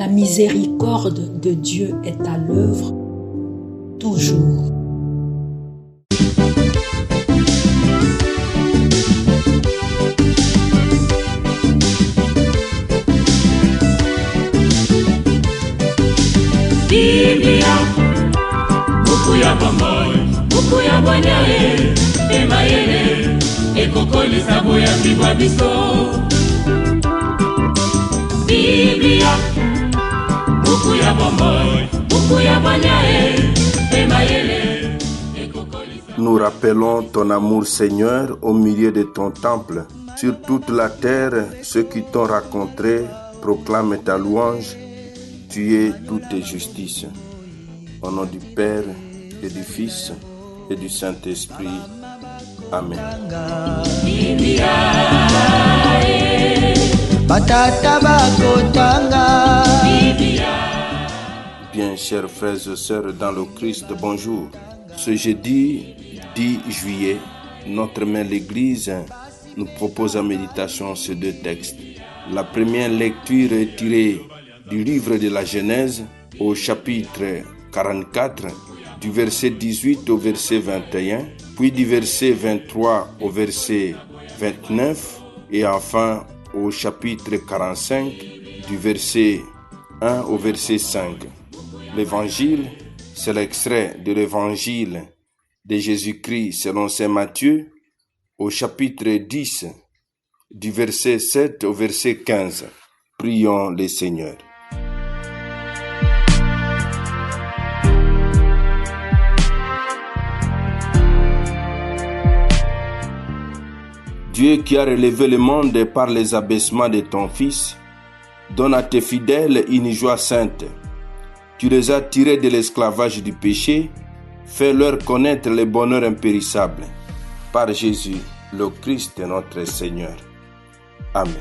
La miséricorde de Dieu est à l'œuvre toujours. Biblia, buku ya bomoi, buku ya bwanyae, emayele, ekokolisa boya bibwa biso. Biblia, buku ya bomoi, buku ya bwanyae, emayele, ekokolisa. Nous rappelons ton amour, Seigneur, au milieu de ton temple. Sur toute la terre, ceux qui t'ont rencontré proclament ta louange. Tu es toute justice. Au nom du Père et du Fils et du Saint-Esprit. Amen. Bien, chers frères et sœurs dans le Christ, bonjour. Ce jeudi 10 juillet, notre mère l'Église nous propose en méditation ces deux textes. La première lecture est tirée du livre de la Genèse au chapitre 44, du verset 18 au verset 21, puis du verset 23 au verset 29, et enfin au chapitre 45, du verset 1 au verset 5. L'évangile, c'est l'extrait de l'évangile de Jésus-Christ selon saint Matthieu, au chapitre 10, du verset 7 au verset 15. Prions le Seigneur. Dieu qui a relevé le monde par les abaissements de ton Fils, donne à tes fidèles une joie sainte. Tu les as tirés de l'esclavage du péché, fais-leur connaître le bonheur impérissable. Par Jésus, le Christ notre Seigneur. Amen.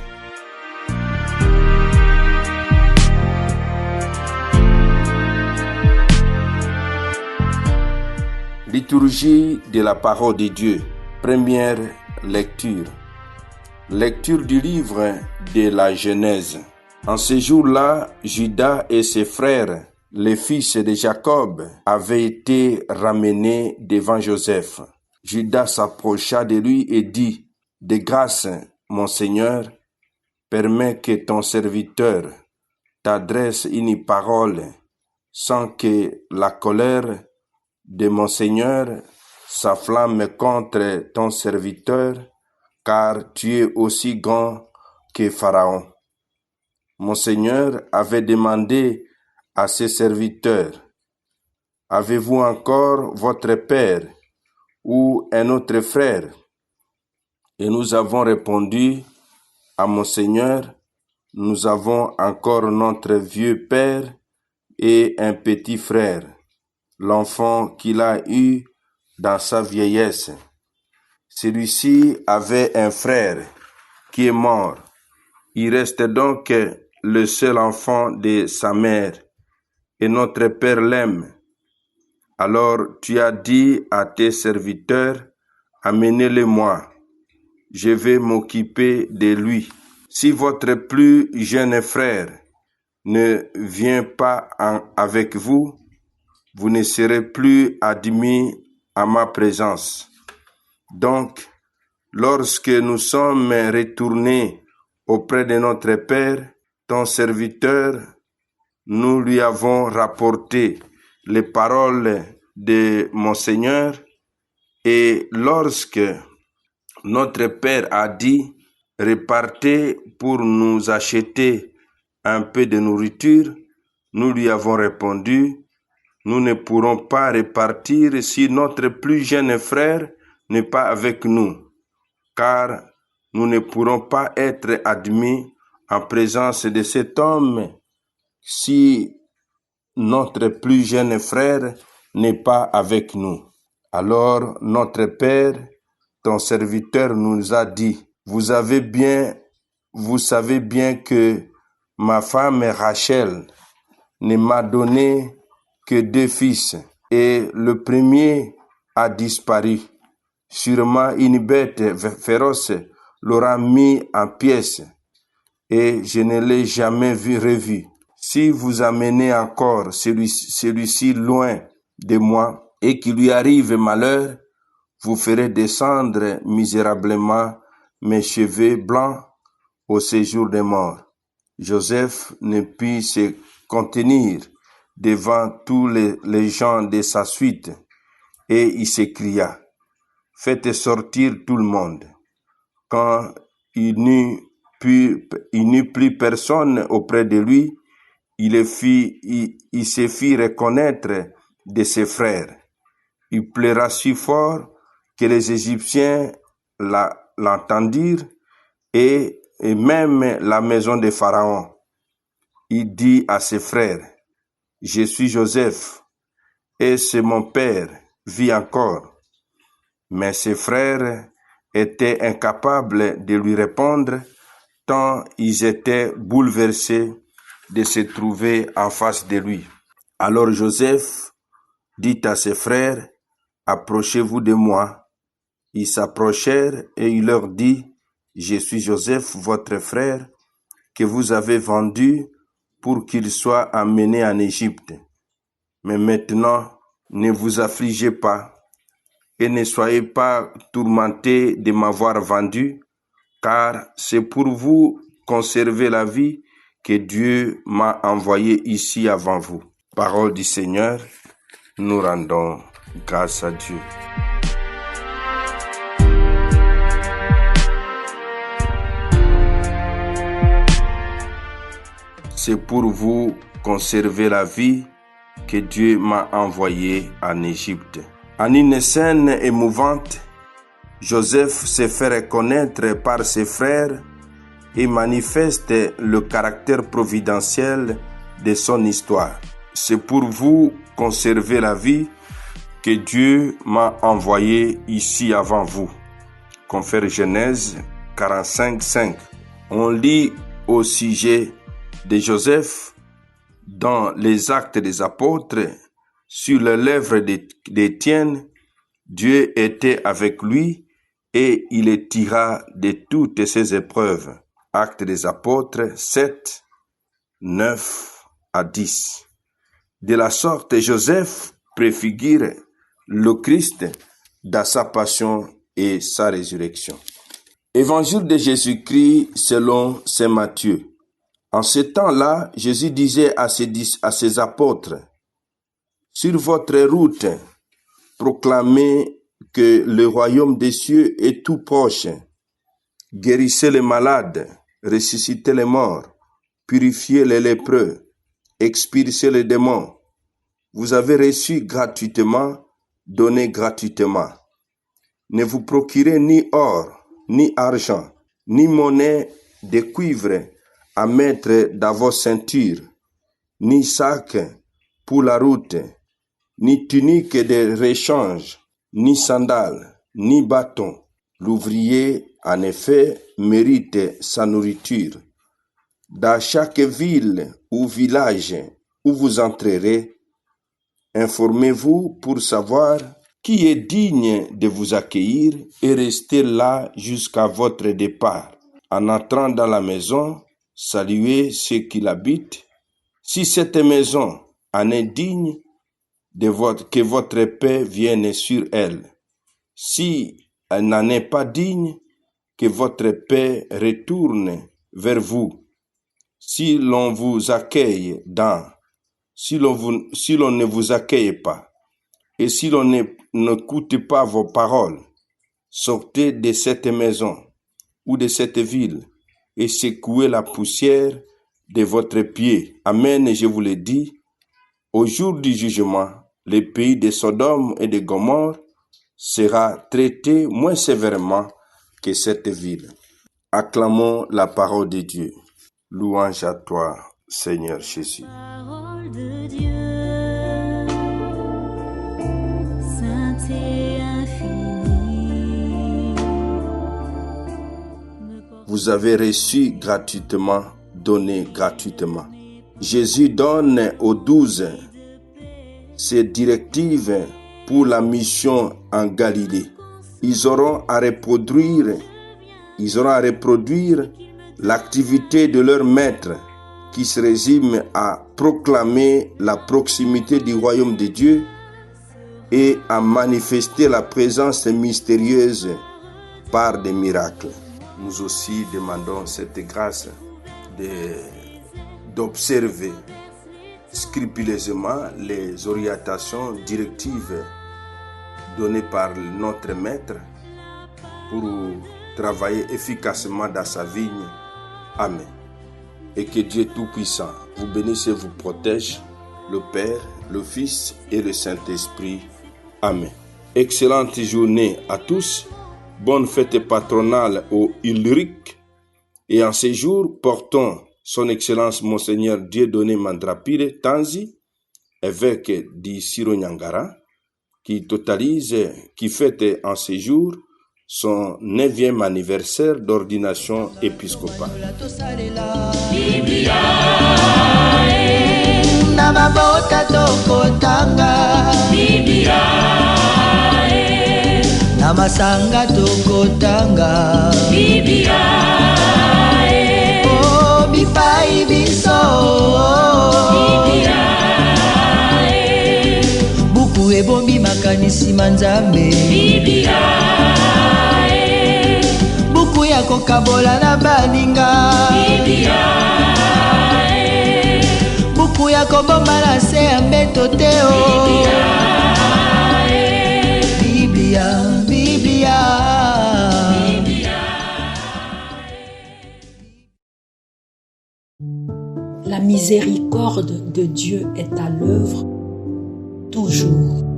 Liturgie de la parole de Dieu. Première lecture. Lecture du livre de la Genèse. En ce jour-là, Judas et ses frères, les fils de Jacob, avaient été ramenés devant Joseph. Judas s'approcha de lui et dit: « De grâce, mon Seigneur, permets que ton serviteur t'adresse une parole sans que la colère de mon Seigneur s'afflamme contre ton serviteur, car tu es aussi grand que Pharaon. Mon Seigneur avait demandé à ses serviteurs: avez-vous encore votre père ou un autre frère? Et nous avons répondu à mon Seigneur: nous avons encore notre vieux père et un petit frère, l'enfant qu'il a eu dans sa vieillesse. Celui-ci avait un frère qui est mort. Il reste donc le seul enfant de sa mère, et notre père l'aime. Alors tu as dit à tes serviteurs: amenez-le-moi, je vais m'occuper de lui. Si votre plus jeune frère ne vient pas avec vous, vous ne serez plus admis à ma présence. Donc, lorsque nous sommes retournés auprès de notre Père, ton serviteur, nous lui avons rapporté les paroles de mon Seigneur, et lorsque notre Père a dit: repartez pour nous acheter un peu de nourriture, nous lui avons répondu: nous ne pourrons pas repartir si notre plus jeune frère n'est pas avec nous, car nous ne pourrons pas être admis en présence de cet homme si notre plus jeune frère n'est pas avec nous. Alors notre Père, ton serviteur, nous a dit: vous savez bien que ma femme Rachel ne m'a donné que 2 fils, et le premier a disparu. Sûrement une bête féroce l'aura mis en pièces, et je ne l'ai jamais revu. Si vous amenez encore celui-ci loin de moi et qu'il lui arrive malheur, vous ferez descendre misérablement mes cheveux blancs au séjour des morts. Joseph ne put se contenir devant tous les gens de sa suite et il s'écria: faites sortir tout le monde. Quand il n'eut plus personne auprès de lui, il se fit reconnaître de ses frères. Il pleura si fort que les Égyptiens l'entendirent et même la maison de Pharaon. Il dit à ses frères: je suis Joseph, et c'est mon père vit encore. Mais ses frères étaient incapables de lui répondre, tant ils étaient bouleversés de se trouver en face de lui. Alors Joseph dit à ses frères: approchez-vous de moi. Ils s'approchèrent et il leur dit: je suis Joseph, votre frère, que vous avez vendu pour qu'il soit amené en Égypte. Mais maintenant, ne vous affligez pas et ne soyez pas tourmentés de m'avoir vendu, car c'est pour vous conserver la vie que Dieu m'a envoyé ici avant vous. Parole du Seigneur, nous rendons grâce à Dieu. C'est pour vous conserver la vie que Dieu m'a envoyé en Égypte. En une scène émouvante, Joseph se fait reconnaître par ses frères et manifeste le caractère providentiel de son histoire. C'est pour vous conserver la vie que Dieu m'a envoyé ici avant vous. Confère Genèse 45:5. On lit au sujet de Joseph dans les Actes des Apôtres: sur les lèvres d'Étienne, Dieu était avec lui et il le tira de toutes ses épreuves. Actes des Apôtres 7, 9 à 10. De la sorte, Joseph préfigure le Christ dans sa passion et sa résurrection. Évangile de Jésus-Christ selon saint Matthieu. En ce temps-là, Jésus disait à ses apôtres: sur votre route, proclamez que le royaume des cieux est tout proche. Guérissez les malades, ressuscitez les morts, purifiez les lépreux, expulsez les démons. Vous avez reçu gratuitement, donnez gratuitement. Ne vous procurez ni or, ni argent, ni monnaie de cuivre à mettre dans vos ceintures, ni sac pour la route, ni tunique de rechange, ni sandales, ni bâton. L'ouvrier, en effet, mérite sa nourriture. Dans chaque ville ou village où vous entrerez, informez-vous pour savoir qui est digne de vous accueillir et restez là jusqu'à votre départ. En entrant dans la maison, saluez ceux qui l'habitent. Si cette maison en est digne, que votre paix vienne sur elle. Si elle n'en est pas digne, que votre paix retourne vers vous. Si l'on vous accueille si l'on ne vous accueille pas, et si l'on n'écoute pas vos paroles, sortez de cette maison ou de cette ville et secouez la poussière de votre pied. Amen, je vous le dis, au jour du jugement, le pays de Sodome et de Gomorrhe sera traité moins sévèrement que cette ville. Acclamons la parole de Dieu. Louange à toi, Seigneur Jésus. Parole de Dieu, sainte et infinie. Vous avez reçu gratuitement, donné gratuitement. Jésus donne aux 12 ses directives pour la mission en Galilée. Ils auront à reproduire l'activité de leur maître qui se résume à proclamer la proximité du royaume de Dieu et à manifester la présence mystérieuse par des miracles. Nous aussi demandons cette grâce d'observer scrupuleusement les orientations directives données par notre Maître pour travailler efficacement dans sa vigne. Amen. Et que Dieu Tout-Puissant vous bénisse et vous protège, le Père, le Fils et le Saint-Esprit. Amen. Excellente journée à tous. Bonne fête patronale au Ulrich. Et en ces jours, portons Son Excellence Monseigneur Dieudonné Mandrapire Tanzi, évêque du Siro-Niangara, qui fête en ces jours son 9e anniversaire d'ordination épiscopale. Namasanga tokotanga oh bipai biso buku ebombi makanisi manzambe buku ya kokabola na baninga buku ya kobomba na se ya mbeto te La miséricorde de Dieu est à l'œuvre toujours.